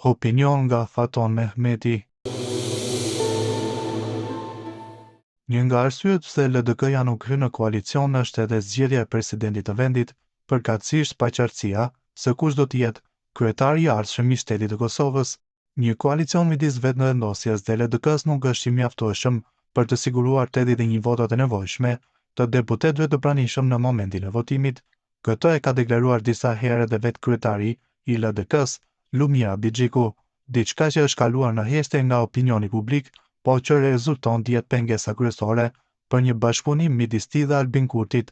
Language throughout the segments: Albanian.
Opinion nga Faton Mehmeti. Një nga arsyet pse LDK-ja nuk hyn në koalicion është edhe zgjedhja e presidentit të vendit, përkatësisht paqartësia se kush do të jetë kryetari i ardhshëm i shtetit të Kosovës. Një koalicion midis vetëvendosjes dhe LDK-s nuk është i mjaftueshëm për të siguruar 81 votat e nevojshme të deputetëve të pranishëm në momentin e votimit. Këtë e ka deklaruar disa herë edhe vetë kryetari i LDK-s, Lumia Abdixhiku, diçka që është kaluar në heshtje nga opinioni publik, po që rezulton të jetë pengesa kryesore për një bashkëpunim midis tij dhe Albin Kurtit.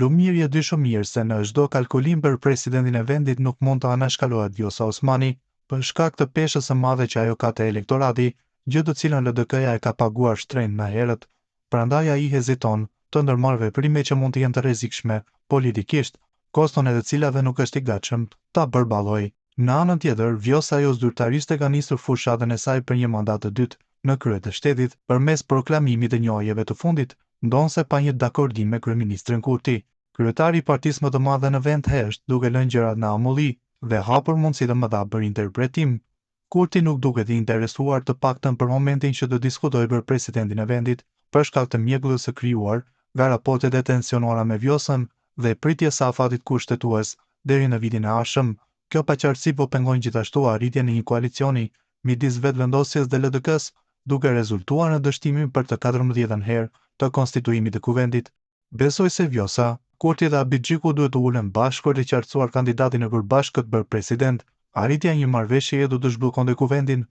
Lumiri e di shumë mirë se në çdo kalkulim për presidentin e vendit nuk mund të anashkalohet Vjosa Osmani, për shkak të peshës së madhe që ajo ka te elektorati, gjë të cilën LDK-ja e ka paguar shtrenjtë më herët. Prandaj ai heziton të ndërmarrë veprime që mund të jenë të rrezikshme politikisht, koston e të cilave nuk është i gatshëm ta përballojë. Në anën tjetër, Vjosa jo zyrtarisht ka nisur fushatën e saj për një mandat të dytë në krye të shtetit përmes proklamimit të njohjeve të fundit, ndonse pa një dakordim me kryeministrin Kurti. Kryetari i partisë më të madhe në vend hesht, duke lënë gjërat në amulli dhe hapur mundësi të mëdha për interpretim. Kurti nuk duket i interesuar të paktën për momentin që të diskutojë për presidentin e vendit, për shkak të mjekullës së krijuar nga raportet e tensionuara me Vjosën dhe pritjes së afatit kushtetues deri në vitin e ardhshëm. Kjo paqartësi po pengon gjithashtu arritjen e një koalicioni midis vetëvendosjes dhe LDK-s, duke rezultuar në dështimin për të 14-ën herë të konstituimit të kuvendit. Besoj se Vjosa, Kurti dhe Abdixhiku duhet të ulen bashkë për të qartësuar kandidatin e përbashkët për president. Arritja e një marrëveshjeje do të zhbllonte kuvendin,